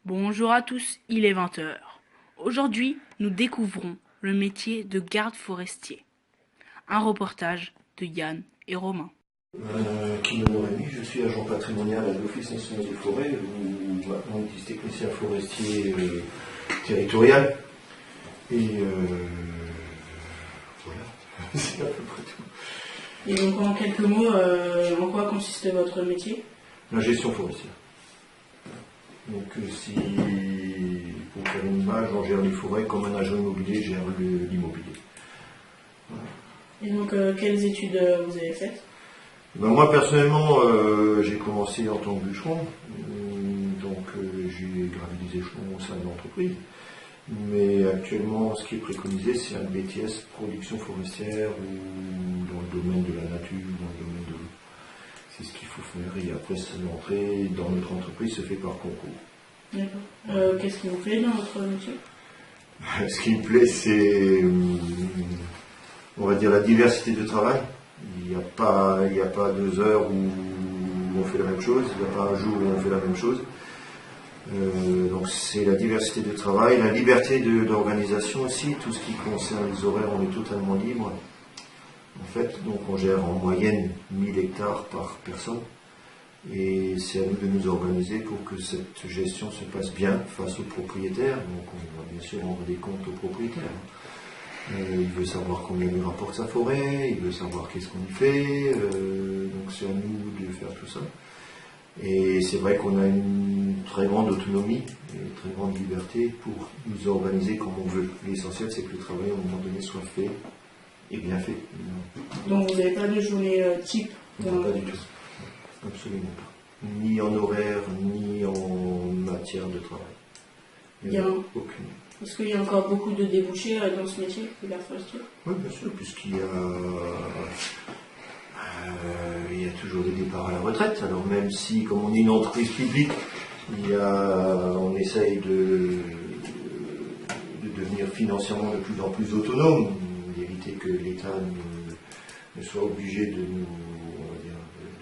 Bonjour à tous, il est 20 heures. Aujourd'hui, nous découvrons le métier de garde forestier. Un reportage de Yann et Romain. Kino Rémi, je suis agent patrimonial à l'Office national des forêts, où maintenant il existe technicien forestier territorial. Et voilà, c'est à peu près tout. Et donc en quelques mots, en quoi consiste votre métier? La gestion forestière. Donc si, pour faire une image, on gère les forêts comme un agent immobilier gère l'immobilier. Voilà. Et donc quelles études vous avez faites? Ben moi personnellement, j'ai commencé en tant que bûcheron, donc j'ai gravi des échelons au sein de l'entreprise. Mais actuellement, ce qui est préconisé, c'est un BTS production forestière ou dans le domaine de la nature, dans le domaine de l'eau. C'est ce qu'il faut faire et après l'entrée dans notre entreprise se fait par concours. D'accord. Qu'est-ce qui vous plaît dans votre métier? Ce qui me plaît, c'est, on va dire, la diversité de travail. Il n'y a pas 2 heures où on fait la même chose, il n'y a pas un jour où on fait la même chose. Donc c'est la diversité de travail, la liberté d'organisation aussi, tout ce qui concerne les horaires, on est totalement libre. En fait, donc on gère en moyenne 1000 hectares par personne. Et c'est à nous de nous organiser pour que cette gestion se passe bien face aux propriétaires. Donc on va bien sûr rendre des comptes aux propriétaires. Il veut savoir combien il rapporte sa forêt, il veut savoir qu'est-ce qu'on y fait, donc c'est à nous de faire tout ça. Et c'est vrai qu'on a une très grande autonomie, une très grande liberté pour nous organiser comme on veut. L'essentiel c'est que le travail à un moment donné soit fait et bien fait. Donc vous n'avez pas de journée type? Non, pas du tout. Absolument pas. Ni en horaire, ni en matière de travail. Il n'y a aucune. Est-ce qu'il y a encore beaucoup de débouchés dans ce métier de garde forestier? Oui, bien sûr, puisqu'il y a toujours des départs à la retraite. Alors même si, comme on est une entreprise publique, on essaye de devenir financièrement de plus en plus autonome, d'éviter que l'État ne soit obligé de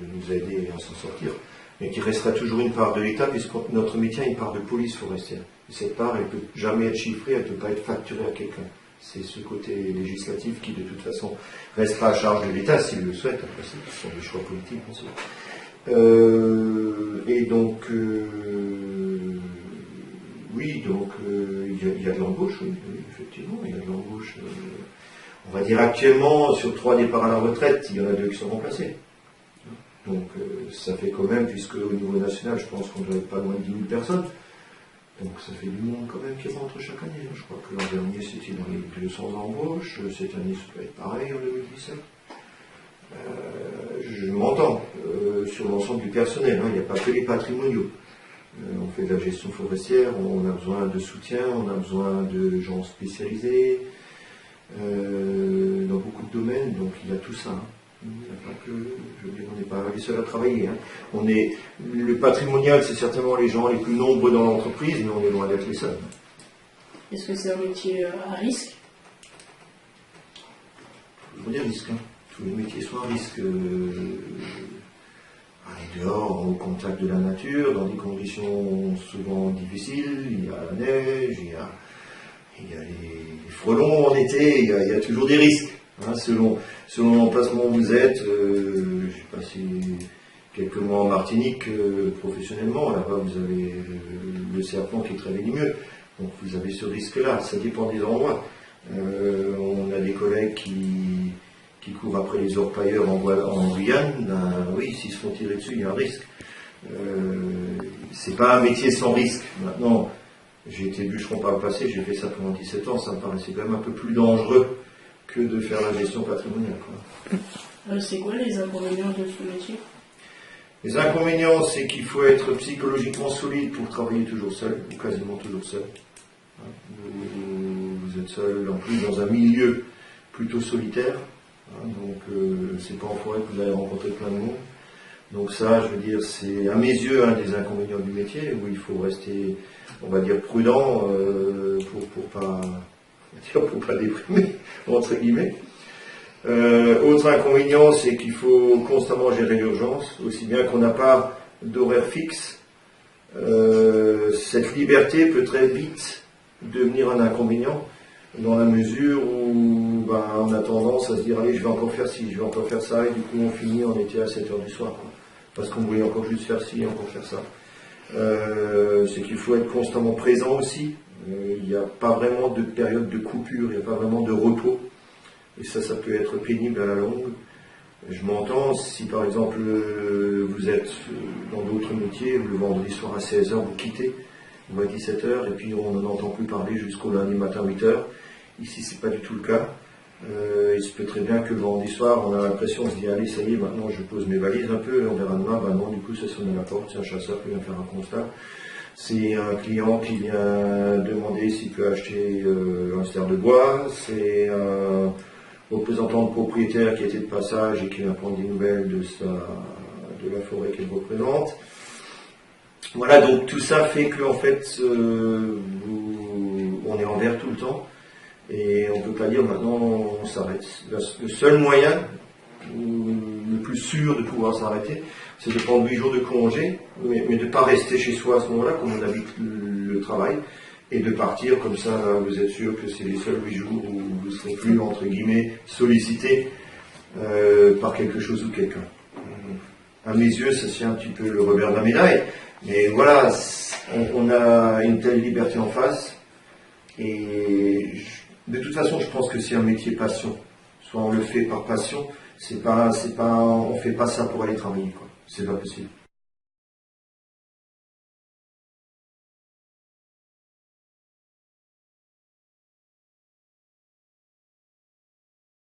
nous aider à s'en sortir, mais qu'il restera toujours une part de l'État, puisque notre métier a une part de police forestière. Et cette part, elle ne peut jamais être chiffrée, elle ne peut pas être facturée à quelqu'un. C'est ce côté législatif qui, de toute façon, restera à charge de l'État s'il le souhaite. Après, ce sont des choix politiques, bien sûr. Et donc, oui, donc, il y a de l'embauche, oui, effectivement, il y a de l'embauche. On va dire actuellement, sur 3 départs à la retraite, il y en a 2 qui sont remplacés. Donc, ça fait quand même, puisque au niveau national, je pense qu'on doit être pas loin de 10 000 personnes. Donc ça fait du monde quand même qui rentre chaque année. Je crois que l'an dernier c'était dans les 200 embauches, cette année ça peut être pareil en 2017. Je m'entends sur l'ensemble du personnel, hein. Il n'y a pas que les patrimoniaux. On fait de la gestion forestière, on a besoin de soutien, on a besoin de gens spécialisés dans beaucoup de domaines, donc il y a tout ça. Hein. Il n'y a pas que, je veux dire, on n'est pas les seuls à travailler. Hein. Le patrimonial, c'est certainement les gens les plus nombreux dans l'entreprise, mais on est loin d'être les seuls. Est-ce que c'est un métier à risque? Toujours des risques. Hein. Tous les métiers sont à risque. Aller dehors, au contact de la nature, dans des conditions souvent difficiles, il y a la neige, il y a les frelons en été, il y a toujours des risques. Hein, selon l'emplacement où vous êtes, j'ai passé quelques mois en Martinique professionnellement, là-bas vous avez le serpent qui est très venimeux, donc vous avez ce risque-là, ça dépend des endroits. On a des collègues qui courent après les orpailleurs en Guyane, ben, oui, s'ils se font tirer dessus, il y a un risque. C'est pas un métier sans risque. Maintenant, j'ai été bûcheron par le passé, j'ai fait ça pendant 17 ans, ça me paraissait quand même un peu plus dangereux que de faire la gestion patrimoniale. C'est quoi les inconvénients de ce métier? Les inconvénients, c'est qu'il faut être psychologiquement solide pour travailler toujours seul, ou quasiment toujours seul. Vous êtes seul, en plus, dans un milieu plutôt solitaire. Donc, c'est pas en forêt que vous allez rencontrer plein de monde. Donc ça, je veux dire, c'est à mes yeux un des inconvénients du métier, où il faut rester, on va dire, prudent pour pas déprimer, entre guillemets. Autre inconvénient, c'est qu'il faut constamment gérer l'urgence, aussi bien qu'on n'a pas d'horaire fixe, cette liberté peut très vite devenir un inconvénient, dans la mesure où on a tendance à se dire allez, je vais encore faire ci, je vais encore faire ça, et du coup on finit en été à 7 heures du soir, quoi. Parce qu'on voulait encore juste faire ci, encore faire ça. C'est qu'il faut être constamment présent aussi. Il n'y a pas vraiment de période de coupure, il n'y a pas vraiment de repos. Et ça peut être pénible à la longue. Je m'entends, si par exemple vous êtes dans d'autres métiers, le vendredi soir à 16 heures, vous quittez, ou à 17 heures, et puis on n'en entend plus parler jusqu'au lundi matin 8 heures. Ici, c'est pas du tout le cas. Il se peut très bien que le vendredi soir, on a l'impression, on se dit, allez, ça y est, maintenant je pose mes valises un peu, et on verra demain, non, du coup, ça sonne à la porte, c'est un chasseur qui vient faire un constat. C'est un client qui vient demander s'il peut acheter un ster de bois, c'est un représentant de propriétaire qui était de passage et qui vient prendre des nouvelles de la forêt qu'elle représente. Voilà, donc tout ça fait qu'en fait, on est en vert tout le temps. Et on ne peut pas dire maintenant on s'arrête. Le seul moyen, le plus sûr de pouvoir s'arrêter, c'est de prendre 8 jours de congé, mais de ne pas rester chez soi à ce moment-là, comme on habite le travail, et de partir comme ça, vous êtes sûr que c'est les seuls 8 jours où vous ne serez plus, entre guillemets, sollicité par quelque chose ou quelqu'un. À mes yeux, ça c'est un petit peu le revers de la médaille, mais voilà, on a une telle liberté en face, et de toute façon, je pense que c'est un métier passion. Soit on le fait par passion, on fait pas ça pour aller travailler, quoi. C'est pas possible.